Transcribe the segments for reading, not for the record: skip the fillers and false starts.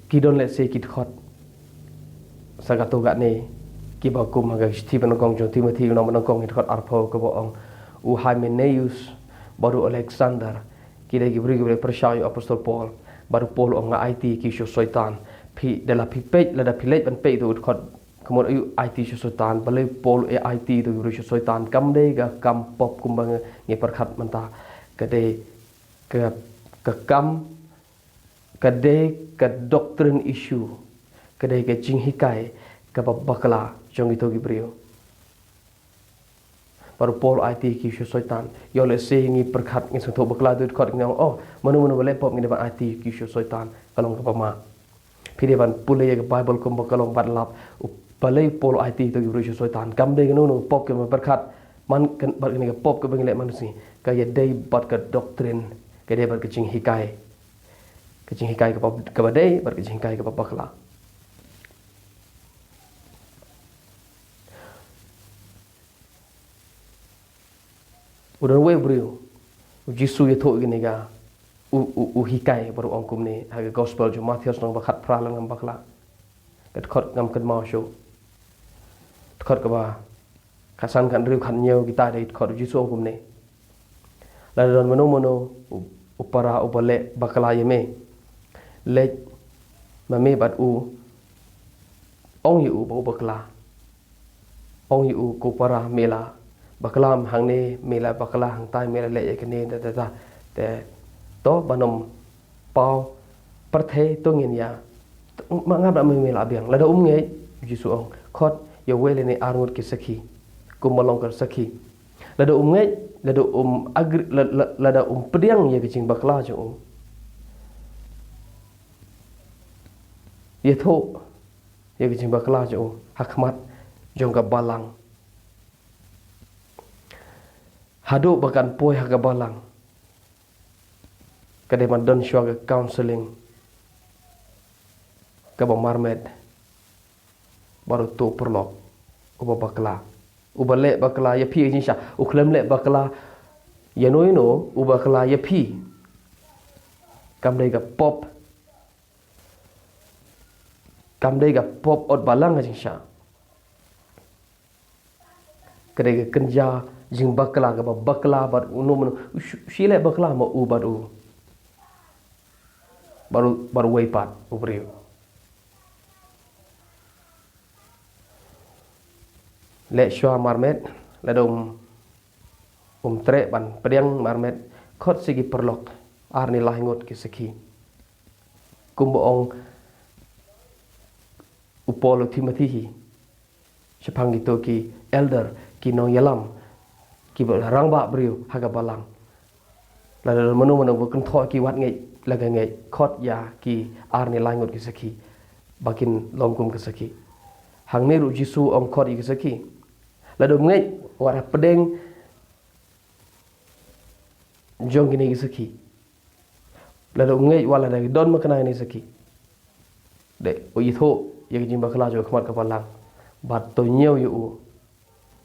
Kidon let's say kit khot sagato gat ne ki ba kum haga Stephen kong jo Timothy no man kong hit khot arpho ko ong u Hymenaeus baru Alexander kida gibri persyayu apostol Paul baru Paul ong IT ki syo soitan pi dala pi page la da pilet ban pe tu khot kemur ayu IT syo soitan balai Paul IT tu gibri syo soitan kam de ga kam pop kum bang nge perkhat manta kade ke kam kade ke doctrine issue kade ke jing hikai ke bakla jong itu gibrio baru Paul IT ki syo soitan yo le se ngi perkhat ngi sung tho bakla tu khot ngi oh manu bale pop ngi ba IT ki syo soitan kalong ka pama phide ban pule ye Bible kum bakalong bat lap balai Paul IT tu gibrio syo soitan kam de no pop ke perkhat man kan bat ngi pop ke bangile manusi ka ye dei bat ke doctrine ke de bat ke jing hikai kecing hikai ke badai bar kecing hikai ke bakla udah we brio Jisu ye tho gini ga u hikai baru ongkum ni haga gospel jo Matius nang bakhat pralang ngam bakla ket khot ngam ket mau show khot ka ba kasan kan riu khan nyeu kita dei khot Jisu ongkum ni la don mono upara upale bakla yeme lech mame bat u ong yu bo bakla ong yu ko para mela baklam hang ne mela bakla hang tai mela le ekne ta te to banom pau perthe to ngin ya mangap da mela biang la da nge Jisu ong khot yo wele ne arngut ki sakhi kumalong kar sakhi la da nge la da agri la da pediang ye kicing bakla jo ye tho ye kicing bakla jo hakmat jong ka balang hadu bakan poi haga balang kade man don shwa counseling ka ba marmed baru tu perlok uba bakla uba le bakla ya pi jinsha uklem le bakla ya no uba bakla ya pi kam dei ga pop ot balang ga jinsha kade ga kenja jing bakla ga bakla bar unu shile bakla ma u baru weipat ubrio le shwa marmet la dom tre ban pedang marmet khot sigi perlok arni lahingot ki seki kumbo ong upolo Timothy hi sepang gitu ki elder ki nong yalam ki rang ba brio haga balang la manu bukan tho ki wat ngai laga ngai khot ya ki arni lahingot ki seki bakin lomkum ki seki hang ne ru Jisu ong khot ki seki la dom ngai wara pedeng jong gini ki seki la dom ngai wala da don makana ni seki de o yitho ye jing bakla jo khmat ka balang bat to nyeu yu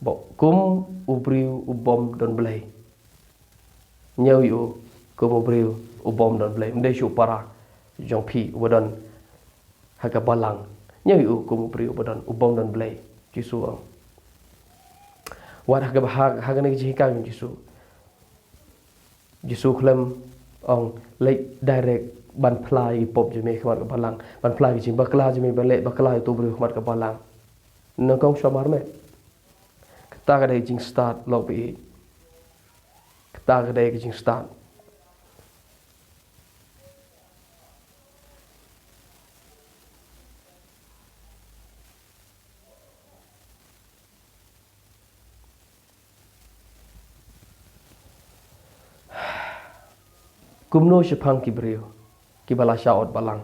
bo kum ubriu ubom don blai nyeu yu kum ubriu ubom don blai mde shu para jong pi wadon haga balang nyeu yu kum ubriu wadon ubom don blai Jisu wat haga haga ne jika Jisu klem ong lek direct ban plai pop jeme khmat ka balang ban plai jing bakla jeme bale bakla tu bru khmat ka balang nang kong shamar me kata ka dei jing start log bi kata ka dei jing start kumno shapang ki brio ki bala shaot balang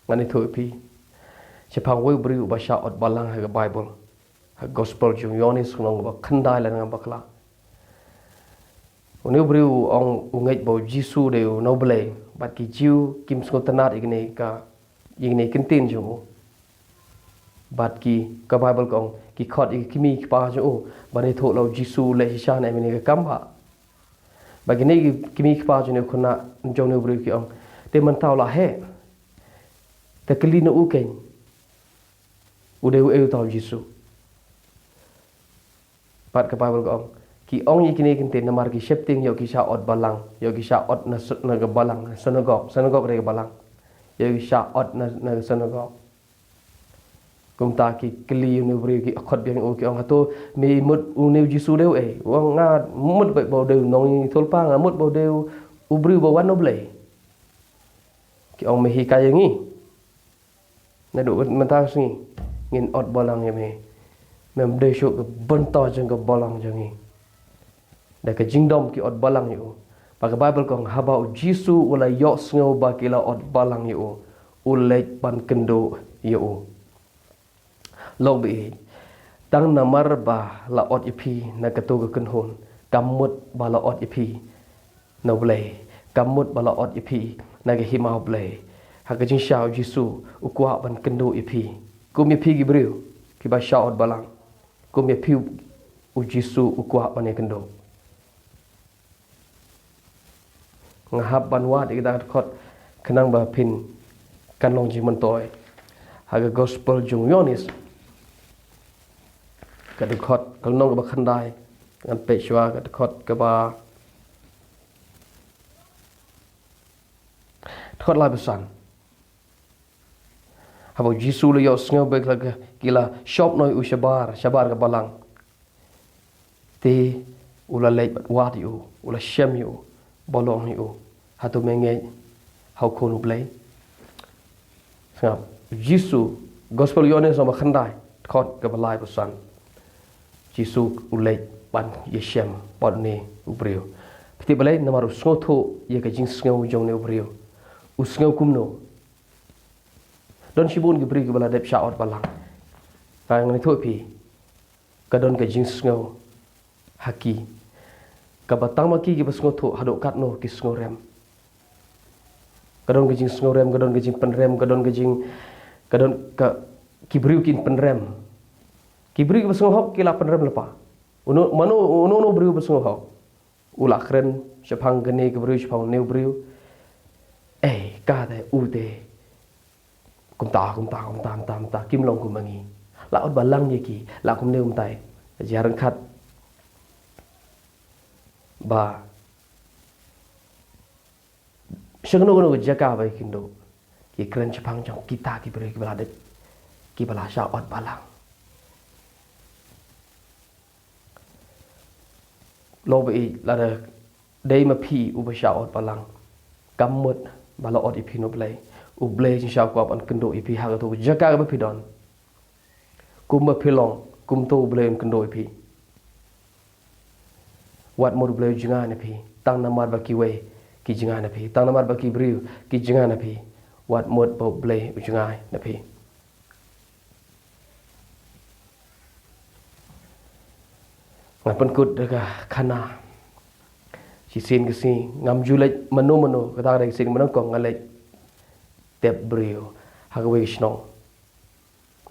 ngani thopi shapang we brio ba shaot balang ha Bible ha gospel jung yonis nong ba khandai la ngam bakla uni brio ong ungai bo Jisu de no ble bat ki jiu kim skotanat igne ka igne kintin jo bat ki ka Bible kong ki khot ikimi pa jo bani tho lo Jisu le hishan emini ka kamba bagi ni kimi pa jone khuna jone bru ki ong te man tahu lah he te kelina ukeng udah tahu Yesus pat ke Bible ko ki ong yi kini kinte namar ki shepting yo ki sha ot balang yo ki sha ot na ga balang synagogue re ga balang yo ki sha ot na synagogue kum ta ki kli uni bri ki khot biang o ki ong hato mi mut uni Yesus deu wang nga mut bai bo deu nong thol pa nga mut bo deu ubri bo wan oble ki ong me hi ka yang ni na do man ta sni ngin ot balang ya me mem de sho ke bento jeng ke balang jeng ni da ke jingdom ki ot balang yu pa Bible ko haba Yesus wala yo sngo ba ki la ot balang yu ulej pan kendo yu log bi tang namar ba la ot ipi na ketu ke kenhon kamut ba la ot ipi no ble kamut ba la ot ipi na ke himau ble ha ke jing shao Yesus ukwa ban kendo ipi kum ipi gi briu ki ba shao ot balang kum ipi u Yesus ukwa ban kendo ngahap ban wa de da khot kenang ba pin kan long ji man toy ha ke gospel jung yonis ka de khot kal nong ba khandai ngan pe shwa ka de khot ka ba khot la besan habo Yesus le yo sngo be la kila shop noi u shabar ka balang te ula le wa yu ula shem yu bolong yu hatu menge hau khonu play ngap Yesus gospel yonis no ba khandai khot ka balai besan Yesus ulej ban yeshem podne ubrio piti balai namaru snotho ye ka jing sngo jong ne ubrio usngo kumno don shibun gi bri gi bala dep shaot balang ka ngani thopi ka don ka jing sngo haki ka batang maki gi basngo tho hado katno ki sngo rem ka don ka jing sngo rem ka don ka jing pen rem ka don ka ki bri kin pen rem kibri basngo hok kila penrem lepa uno bri basngo hok ula kren shapang gane kibri shapang neu bri ka de u de kum ta kim long kum mangi la ot balang ye ki la kum neu tai jaran khat ba shangno gono jaka ba kindo ki kren shapang jong kita kibri kibala de kibala sha ot balang lobi la de dei ma phi u ba sha ot balang kamut bala ot ipi no blai u blai jin sha ko ban kendo ipi ha to jaka ba phi don kum ba philong kum to blai kendo ipi wat mod blai jinga na phi tang namar ba ki we ki jinga na phi tang namar ba ki briu ki jinga na phi wat mod ba blai u jinga na phi ngan penkut dekat kana si sin ke si ngam julej menu kata ada sin menang kong ngalej tep brio hagwe sno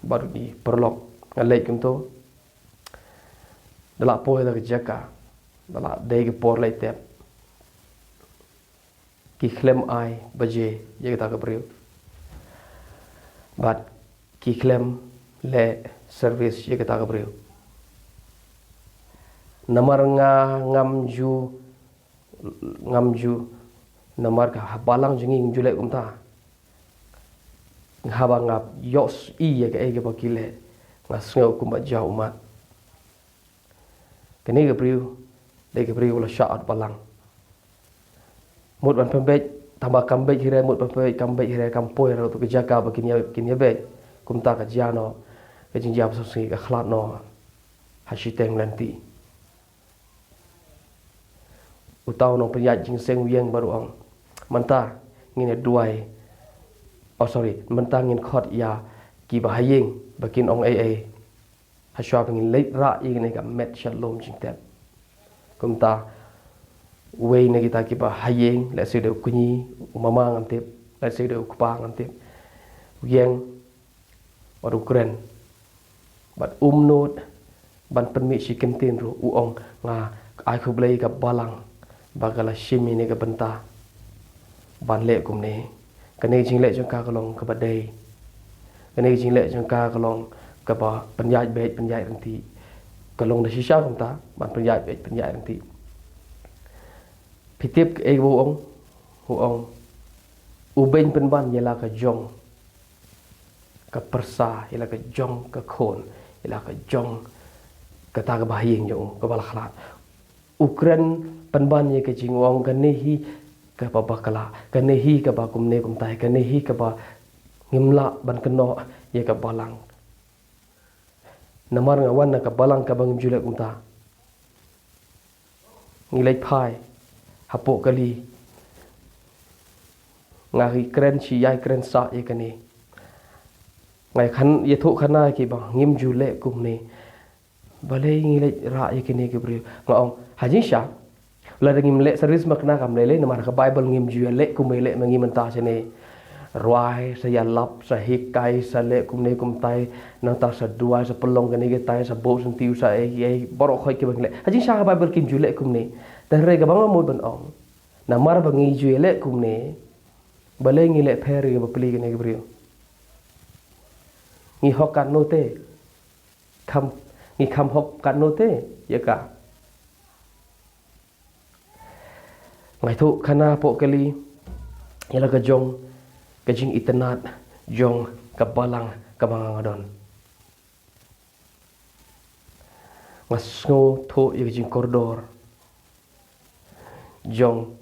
baru di perlok ngalej kunto dalak poe da jaka dalak dei ke por lei tep ki klem ai baje je kata ke brio bat ki klem le service je kata ke brio namar ngamju namar ka balang jinging julek umta ngaba ngap yos I ya ke ege bakile ngasngau kumba jau umat kene ke priu de ke priu la syaat balang mut ban pembej tambah kambej hire mut pembej kambej hire kampoi ro tu ke jaga bakinya be kumta ka jano ke jingjab sosi ka khlat no hasiteng lanti utau no penyat jing seng wieng baru ong manta ngine duai manta ngin khot ya ki bahayeng bakin ong ai haswa ngin leit ra ngine ka met shalom jing tep kumta wei ne kita ki bahayeng la se de kunyi mama ngantep la se de kupa ngantep wieng baru keren bat umnot ban permi si kentin ru uong nga ai khu blai ka balang bagala shimi ne ka benta ban lệ cùng này cái này chính lệ trong ca cái lòng cái bát đây cái này chính lệ trong ca cái lòng cái bàปัญญาเบ็ดปัญญาทั้งที่cái lòng là xí sao không ta ban ปัญญาเบ็ดปัญญาทั้งที่พิธีเอกผู้องอุเบนเป็นบ้านยาลากะจงกะประสายาลากะจงกะโคนยาลากะจงกะตากะบาฮิงจงกะบาลขลาดอุกรันเป็นบ้านยากะจิงวองกันเนฮีกะบาบากะลากันเนฮีกะบากุมเนกุมตายกันเนฮีกะบางิมละบันกันนอยากะบาลังnamar ngawan na ka balang ka bangim julek kumta ngilai phai hapo kali ngari kren chi yai kren sa ye kani ngai khan ye tho khana ki bang ngim julek kum ne balai ngilai ra ye kani ke bri ngong hajin sha la ngim le service makna kam le namar ka bible ngim julek kum le ngim ta chene ruai sa yalap sa hikai sa le kum ne kum tai nang ta sa dua sa pelong kan ke tai sa bo sun tiu sa e borok khoi ke bang le haji sa ba ber kim ju le kum ne dan re ga bang mo ban ong na mar bang ngi ju le kum ne bale ngi le pher ge ba pli ke ne ke brio ngi hok kan no te ngi kham hok kan no te ya ka ngai thu khana po kali yala ka jong kajing itenat jong kabalang kabangadon ngasngo tho yajing koridor jong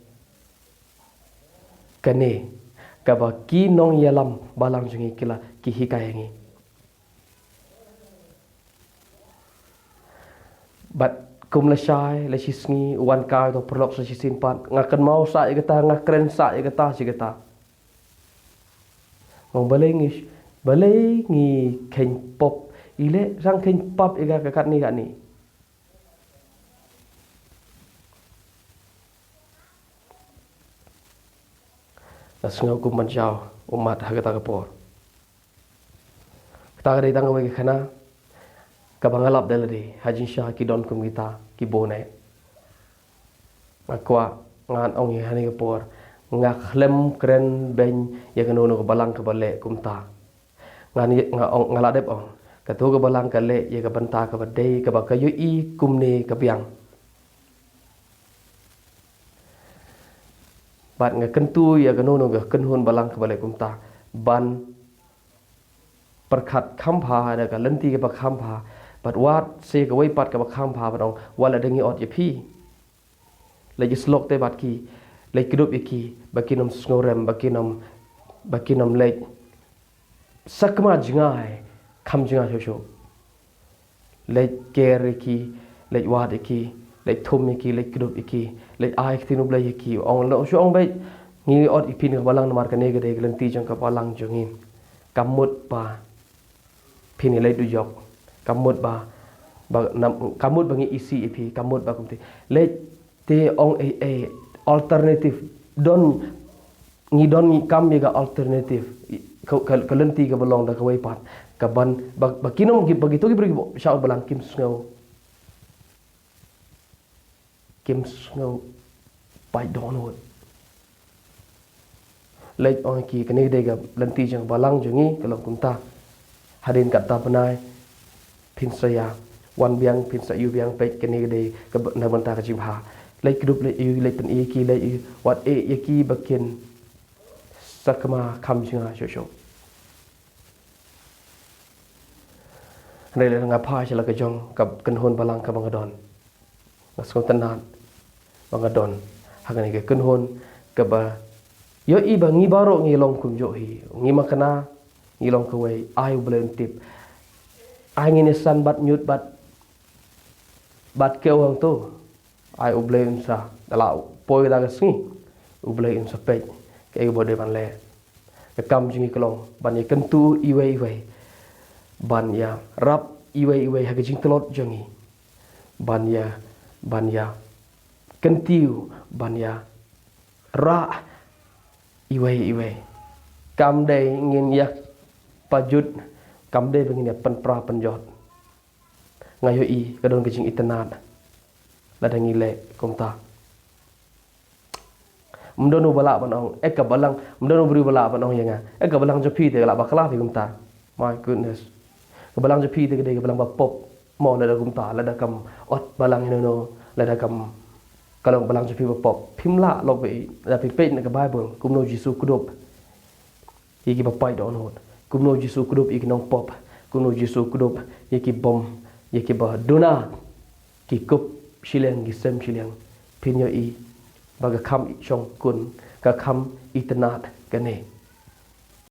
kane kabaki nong yalam balang jungi kila ki hikayangi bat kum la shai la shisngi wan ka to prolok sa shisin pat ngakan mau sa igata ngakren sa igata sigata ngong balai ngi khen pop ile rang khen pop ega kakat ni kat ni asngau kum manjau umat hagata kapor kita ga ditang we khana ka bangalap dalari hajin sha ki don kum kita ki bone akwa ngan ong ye hani kapor ngak lem kren ben ya kanu no balang ka bale kumta ngani ngala dep ong ka to ka balang ka le ya ka banta ka bade ka ba ka yu i kumne ka piang bat nga kentu ya kanu no ga kenhun balang ka bale kumta ban perkhat khampha da ka lenti ka ba khampha bat wat se ka wai pat ka ba khampha ba ong wala dengi ot ya phi le jislok te bat ki lek kedup iki bakinom sngorem bakinom lek sakma jingai kham jinga shosho lek ker iki lek wat iki lek thum iki lek kedup iki lek ai tinu blai iki ong lo sho ong bai ngi ot ipin ka balang namar ka ne ga de lenti jang ka balang jongin kamut pa pin lek du jok kamut ba kamut bangi isi ipi kamut ba kumti lek te ong e alternatif don kam ga alternatif kalenti ka belong da kawai pat ka ban bakinom begitu gi beri sya balang kim snow pai donot lek ong ki kani de ga lenti jang balang jungi kalau kunta hadin kata penai pin saya wan biang pin sa yu biang pe kani de ka na banta ka jimha lek grup lek yu lek pen iki lek yu wat yaki bakin sakma kham jinga shosho le ngapa chala ka jong kap kenhon balang ka bangadon ngasong tenan bangadon hagani ke kenhon ka ba yo i bangi baro ngi long kum jo hi ngi makana ngi long ka wei ai blen tip ai ngi ne san bat nyut bat ke wang tu ai ublein sa dala poi da ngi ublein sa pe ke bode ban le ke kam jingi klong ban ye kentu iwe ban ya rap iwe ha jing telot jangi ban ya kentiu ban ya ra iwe kam de ngin ya pajut kam de bengin ya pen pra penjot ngayo i kadon ke jing itenat la dangi le komta mdono bala banong ek ka balang mdono bri bala banong yanga ek ka balang japi te la bakla fi gumta my goodness ka balang japi te ka balang ba pop mo la gumta la da kam ot balang no la da kam kalau balang japi ba pop phimla lo be la pi pe na ka bible kumno jisu kudup iki ba pai don hot kumno jisu kudup iki nong pop kumno jisu kudup iki bom iki ba dona ki kup shileng ki sem shileng pinyo i baga kam i chong kun ka kam i tanat ka ne